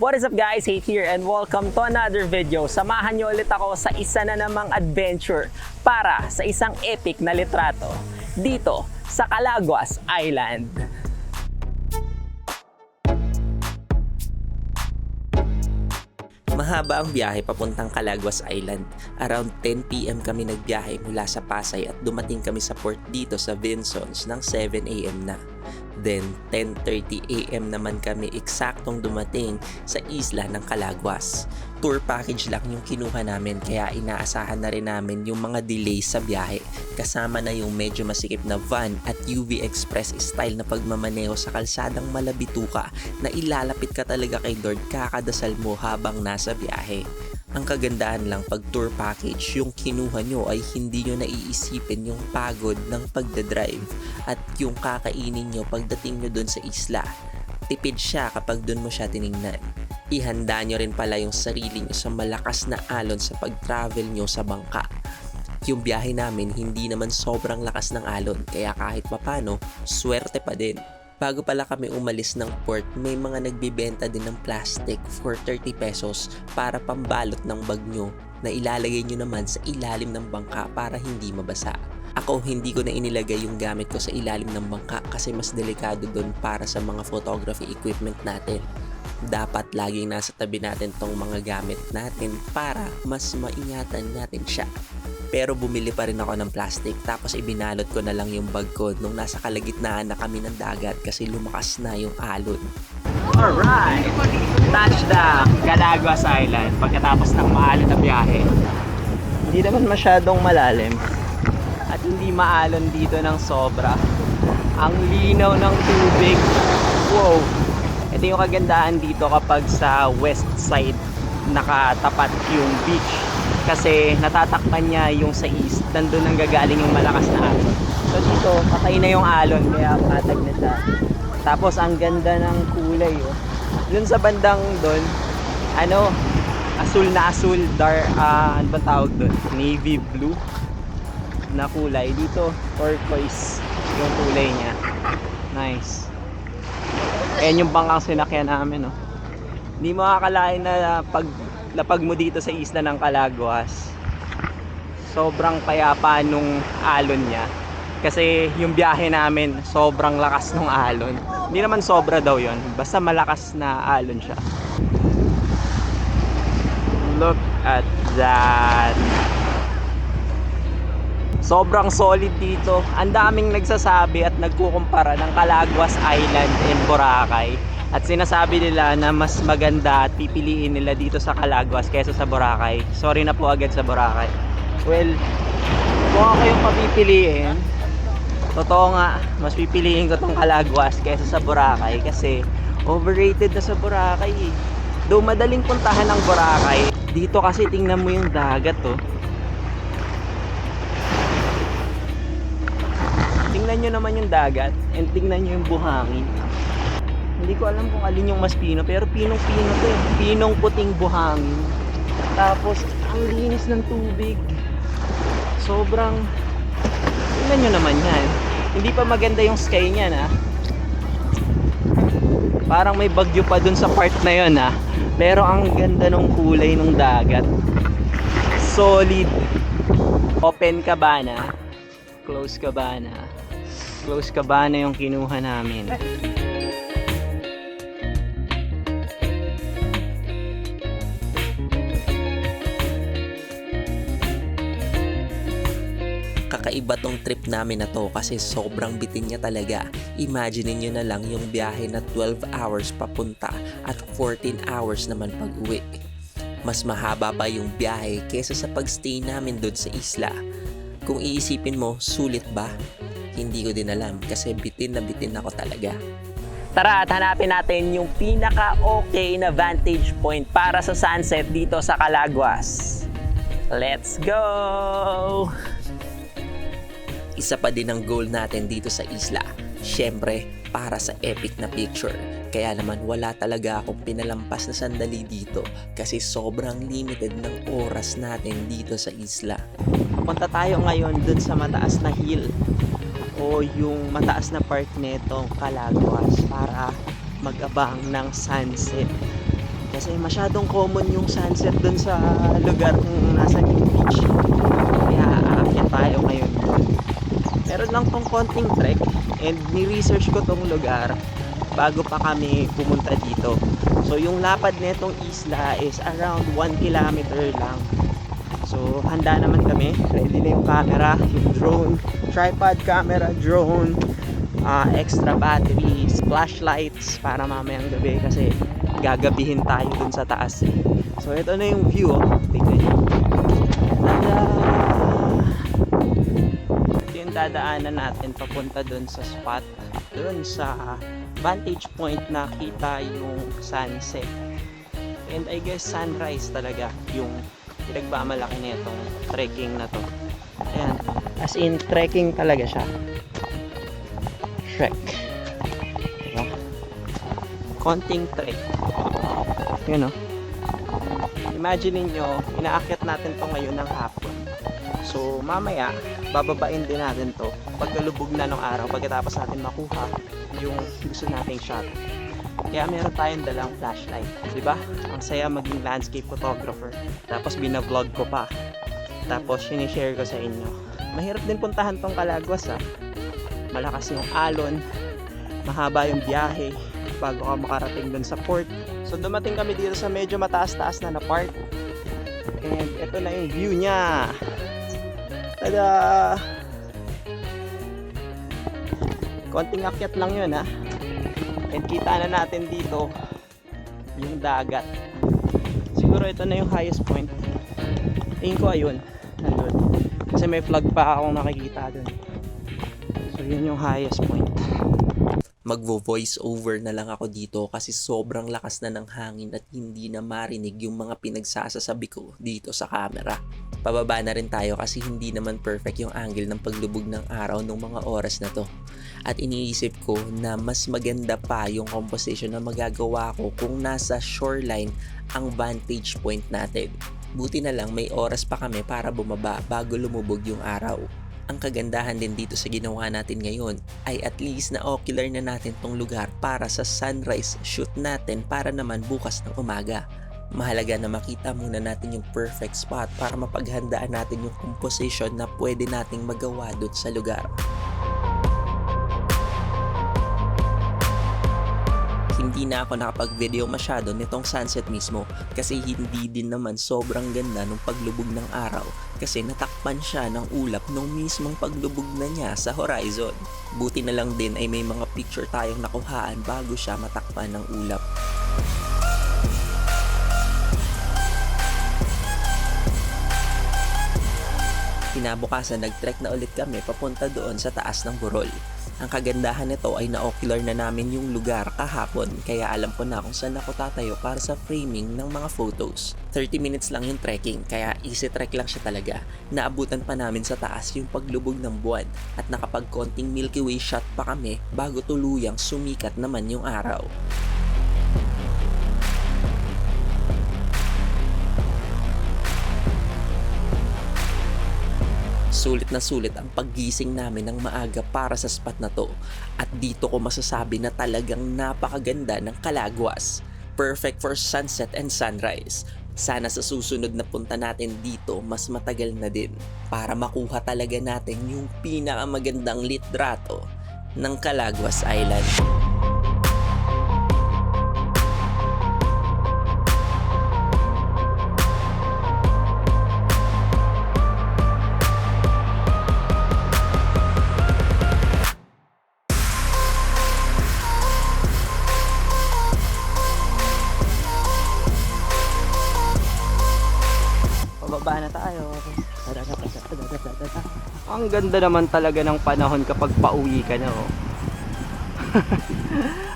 What is up guys, Hate here and welcome to another video. Samahan niyo ulit ako sa isa na namang adventure para sa isang epic na litrato dito sa Calaguas Island. Mahaba ang biyahe papuntang Calaguas Island. Around 10 PM kami nagbiyahe mula sa Pasay at dumating kami sa port dito sa Vinsons ng 7 AM na. Then 10:30 AM naman kami eksaktong dumating sa isla ng Calaguas. Tour package lang yung kinuha namin kaya inaasahan na rin namin yung mga delays sa biyahe. Kasama na yung medyo masikip na van at UV Express style na pagmamaneho sa kalsadang malabituka na ilalapit ka talaga kay Lord kakadasal mo habang nasa biyahe. Ang kagandahan lang pag tour package, yung kinuha nyo ay hindi nyo naiisipin yung pagod ng pagdadrive at yung kakainin nyo pagdating nyo dun sa isla. Tipid siya kapag dun mo siya tiningnan. Ihanda nyo rin pala yung sarili nyo sa malakas na alon sa pag-travel nyo sa bangka. Yung biyahe namin hindi naman sobrang lakas ng alon kaya kahit papano, swerte pa din. Bago pala kami umalis ng port, may mga nagbibenta din ng plastic for 30 pesos para pambalot ng bag nyo na ilalagay nyo naman sa ilalim ng bangka para hindi mabasa. Ako hindi ko na inilagay yung gamit ko sa ilalim ng bangka kasi mas delikado doon para sa mga photography equipment natin. Dapat laging nasa tabi natin tong mga gamit natin para mas maingatan natin siya. Pero bumili pa rin ako ng plastic tapos ibinalot ko na lang yung bag ko nung nasa kalagitnaan na kami ng dagat kasi lumakas na yung alon. Alright! Touchdown! Calaguas Island pagkatapos ng maalon na biyahe. Hindi naman masyadong malalim at hindi maalon dito ng sobra. Ang linaw ng tubig. Wow! Ito yung kagandahan dito kapag sa west side nakatapat yung beach. Kasi natatakpan niya yung sa east, nandun ang gagaling yung malakas na alon. So dito, patay na yung alon, kaya patag na siya. Tapos ang ganda ng kulay, oh. Dun sa bandang dun, asul na asul, ano ba tawag dun? Navy blue na kulay. Dito, turquoise yung kulay niya. Nice. Ayan yung bangkang sinakyan namin, oh. Hindi makakalain na lapag mo dito sa isla ng Calaguas, sobrang payapa nung alon niya kasi yung biyahe namin sobrang lakas nung alon. Hindi naman sobra daw yon, basta malakas na alon siya. Look at that, sobrang solid dito. Ang daming nagsasabi at nagkukumpara ng Calaguas Island and Boracay. At sinasabi nila na mas maganda at pipiliin nila dito sa Calaguas kaysa sa Boracay. Sorry na po agad sa Boracay. Well, kung ako yung papipiliin, totoo nga, mas pipiliin ko tong Calaguas kaysa sa Boracay kasi overrated na sa Boracay eh. Though madaling puntahan ng Boracay, dito kasi tingnan mo yung dagat oh. Tingnan nyo naman yung dagat and tingnan nyo yung buhangin. Hindi ko alam kung alin yung mas pino, pero pinong-pino to eh. Pinong puting buhangin. Tapos, ang linis ng tubig. Sobrang, tingnan nyo naman yan. Hindi pa maganda yung sky niyan ha. Parang may bagyo pa dun sa part na yun ha. Pero ang ganda ng kulay ng dagat. Solid. Open cabana. Close cabana. Close cabana yung kinuha namin. Kakaiba tong trip namin na to kasi sobrang bitin niya talaga. Imagine niyo na lang yung biyahe na 12 hours papunta at 14 hours naman pag uwi. Mas mahaba pa yung biyahe kesa sa pagstay namin doon sa isla. Kung iisipin mo, sulit ba? Hindi ko din alam kasi bitin na bitin ako talaga. Tara at hanapin natin yung pinaka-okay na vantage point para sa sunset dito sa Calaguas. Let's go! Isa pa din ang goal natin dito sa isla. Siyempre, para sa epic na picture. Kaya naman wala talaga akong pinalampas na sandali dito kasi sobrang limited ng oras natin dito sa isla. Punta tayo ngayon dun sa mataas na hill o yung mataas na part netong Calaguas para mag-abang ng sunset. Kasi masyadong common yung sunset dun sa lugar kung nasa New Beach. Kaya aakyat tayo ngayon. Meron lang tong konting trek and ni-research ko tong lugar bago pa kami pumunta dito. So yung lapad nitong isla is around 1 kilometer lang. So handa naman kami. Ready na yung camera, yung drone, tripod camera, drone, extra batteries, flashlights para mamayang gabi kasi gagabihin tayo dun sa taas. So ito na yung view, oh. Tingnan nyo. Tada! Ito yung dadaanan natin papunta dun sa spot, dun sa vantage point na kita yung sunset. And I guess sunrise talaga yung pinagmamalaki nitong trekking na to. Ayan, as in trekking talaga siya. Trek. Diba? Konting trek. Yun o. Imagine niyo, inaakyat natin to ngayon ng hapon. So mamaya, bababain din natin to pagkalubog na ng araw pagkatapos natin makuha yung gusto nating shot. Kaya meron tayong dalang flashlight. Diba? Ang saya maging landscape photographer. Tapos binavlog ko pa. Tapos sinishare ko sa inyo. Mahirap din puntahan tong Calaguas ah. Malakas yung alon. Mahaba yung biyahe bago ka makarating dun sa port. So dumating kami dito sa medyo mataas-taas na part. And ito na yung view niya. Tada! Konting akyat lang yun ha. And kita na natin dito yung dagat. Siguro ito na yung highest point. Tingin ko ayun. Nandun. Kasi may flag pa akong nakikita dun. So yun yung highest point. Magvo-voice over na lang ako dito kasi sobrang lakas na ng hangin at hindi na marinig yung mga pinagsasasabi ko dito sa camera. Pababa na rin tayo kasi hindi naman perfect yung angle ng paglubog ng araw ng mga oras na to. At iniisip ko na mas maganda pa yung composition na magagawa ko kung nasa shoreline ang vantage point natin. Buti na lang may oras pa kami para bumaba bago lumubog yung araw. Ang kagandahan din dito sa ginawa natin ngayon ay at least na ocular na natin tong lugar para sa sunrise shoot natin para naman bukas ng umaga. Mahalaga na makita muna natin yung perfect spot para mapaghandaan natin yung composition na pwede nating magawa doon sa lugar. Hindi na ako nakapag-video masyado nitong sunset mismo kasi hindi din naman sobrang ganda nung paglubog ng araw kasi natakpan siya ng ulap nung mismong paglubog na niya sa horizon. Buti na lang din ay may mga picture tayong nakuhaan bago siya matakpan ng ulap. Kinabukasan nag-trek na ulit kami papunta doon sa taas ng Burol. Ang kagandahan nito ay na-ocular na namin yung lugar kahapon kaya alam ko na kung saan ako tatayo para sa framing ng mga photos. 30 minutes lang yung trekking kaya easy trek lang siya talaga. Naabutan pa namin sa taas yung paglubog ng buwan at nakapag-konting Milky Way shot pa kami bago tuluyang sumikat naman yung araw. Sulit na sulit ang paggising namin ng maaga para sa spot na to. At dito ko masasabi na talagang napakaganda ng Calaguas. Perfect for sunset and sunrise. Sana sa susunod na punta natin dito mas matagal na din para makuha talaga natin yung pinakamagandang litrato ng Calaguas Island. Baba na tayo. Ang ganda naman talaga ng panahon kapag pauwi ka na oh.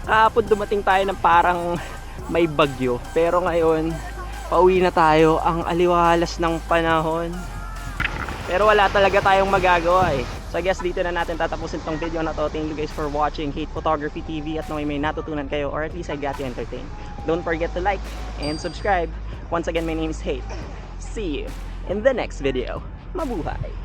Kahapon dumating tayo ng parang may bagyo. Pero ngayon, pauwi na tayo. Ang aliwalas ng panahon. Pero wala talaga tayong magagawa eh. So I guess dito na natin tatapusin tong video na to. Thank you guys for watching Hate Photography TV at may natutunan kayo or at least I got you entertained. Don't forget to like and subscribe. Once again, my name is Hate. See you in the next video. Mabuhay!